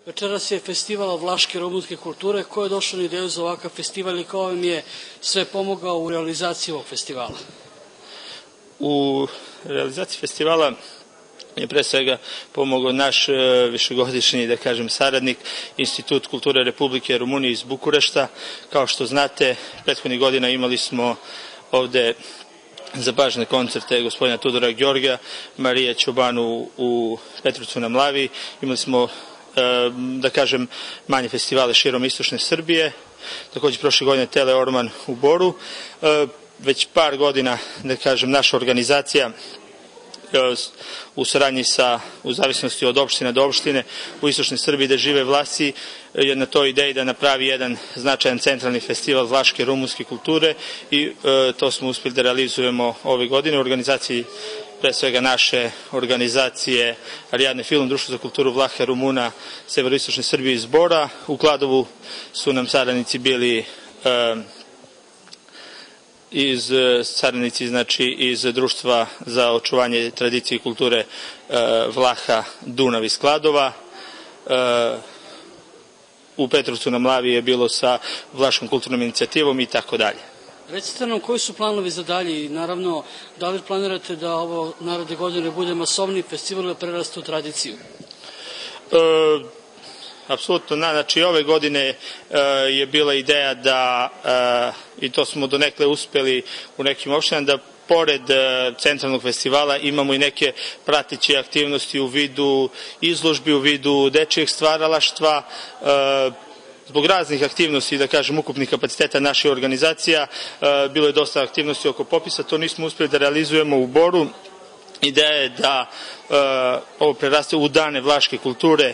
Večeras je festival vlaške rumunske kulture. Ko je došao na ideju za ovakav festival i ko vam je sve pomogao u realizaciji ovog festivala? U realizaciji festivala je pre svega pomogao naš višegodišnji, da kažem, saradnik, Institut kulture Republike Rumunije iz Bukurešta. Kao što znate, prethodnih godina imali smo ovde zapažene koncerte gospodina Tudora Georgija, Marije Ćobanu u Petrovcu na Mlavi. Imali smo, da kažem, manje festivale širom istočne Srbije. Takođe, prošle godine Tele Orman u Boru. Već par godina, da kažem, naša organizacija u saradnji u zavisnosti od opštine do opštine u istočnoj Srbiji gde žive Vlasi je na toj ideji da napravi jedan značajan centralni festival vlaške rumunske kulture i to smo uspeli da realizujemo ove godine u organizaciji pre svega naše organizacije Ariadne Film, Društvo za kulturu Vlaha Rumuna severoistočne Srbije iz Bora. U su nam saradnici bili iz Društva za očuvanje tradicije i kulture Vlaha Dunav iz Kladova. U Petrovcu na Mlavi je bilo sa Vlaškom kulturnom inicijativom i tako dalje. Recite nam koji su planovi za dalje i naravno da li planirate da ovo naredne godine bude masovni festival ili preraste u tradiciju? Apsolutno, znači ove godine je bila ideja da, i to smo donekle uspeli u nekim opštinama, da pored centralnog festivala imamo i neke prateće aktivnosti u vidu izložbi, u vidu dečijeg stvaralaštva. Zbog raznih aktivnosti, da kažem, ukupnih kapaciteta naših organizacija, bilo je dosta aktivnosti oko popisa, to nismo uspeli da realizujemo u Boru. Ideja je da ovo preraste u dane vlaške kulture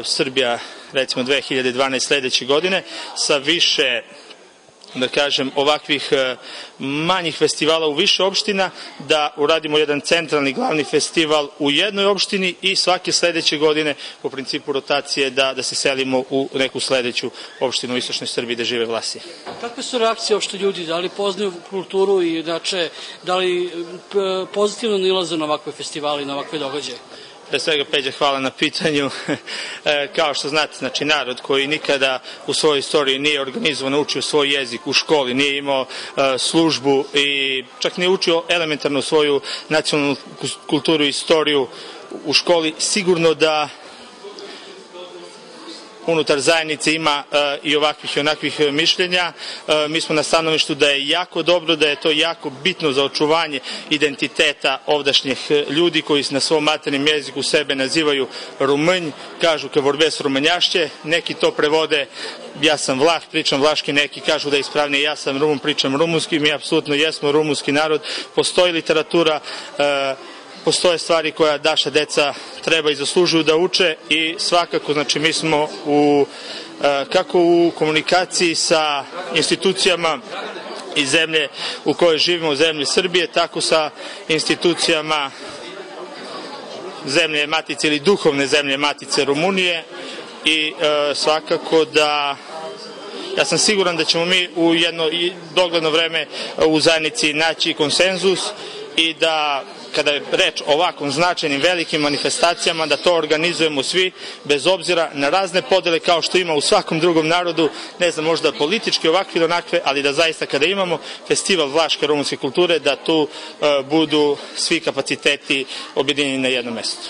Srbija, recimo 2012. sledeće godine, sa više, da kažem, ovakvih manjih festivala u više opština, da uradimo jedan centralni glavni festival u jednoj opštini i svake sledeće godine po principu rotacije da se selimo u neku sledeću opštinu u istočnoj Srbiji gde žive Vlasi. Kakve su reakcije uopšte ljudi? Da li poznaju kulturu i da li pozitivno nilaze na ovakve festivale i na ovakve događaje? Pre svega, Peđa, hvala na pitanju. Kao što znate, znači, narod koji nikada u svojoj istoriji nije organizovan, učio svoj jezik u školi, nije imao službu i čak nije učio elementarno svoju nacionalnu kulturu i istoriju u školi, sigurno da unutar zajednice ima i ovakvih i onakvih mišljenja. Mi smo na stanovištu da je jako dobro, da je to jako bitno za očuvanje identiteta ovdašnjih ljudi koji na svom maternjem jeziku sebe nazivaju Rumunj, kažu ka vorbes rumunjašće, neki to prevode ja sam Vlah, pričam vlaški, neki kažu da je ispravnije ja sam Rumun, pričam rumunski, mi apsolutno jesmo rumunski narod, postoji literatura, postoje stvari koja naša deca treba i zaslužuju da uče i svakako, znači, mi smo kako u komunikaciji sa institucijama iz zemlje u kojoj živimo, zemlje Srbije, tako sa institucijama zemlje matice ili duhovne zemlje matice Rumunije i svakako da ja sam siguran da ćemo mi u jedno dogledno vreme u zajednici naći konsenzus i da kada je reč o ovakvom značajnim velikim manifestacijama, da to organizujemo svi, bez obzira na razne podele kao što ima u svakom drugom narodu, ne znam, možda politički ovakve ili onakve, ali da zaista kada imamo festival vlaške rumunske kulture, da tu budu svi kapaciteti objedinjeni na jednom mestu.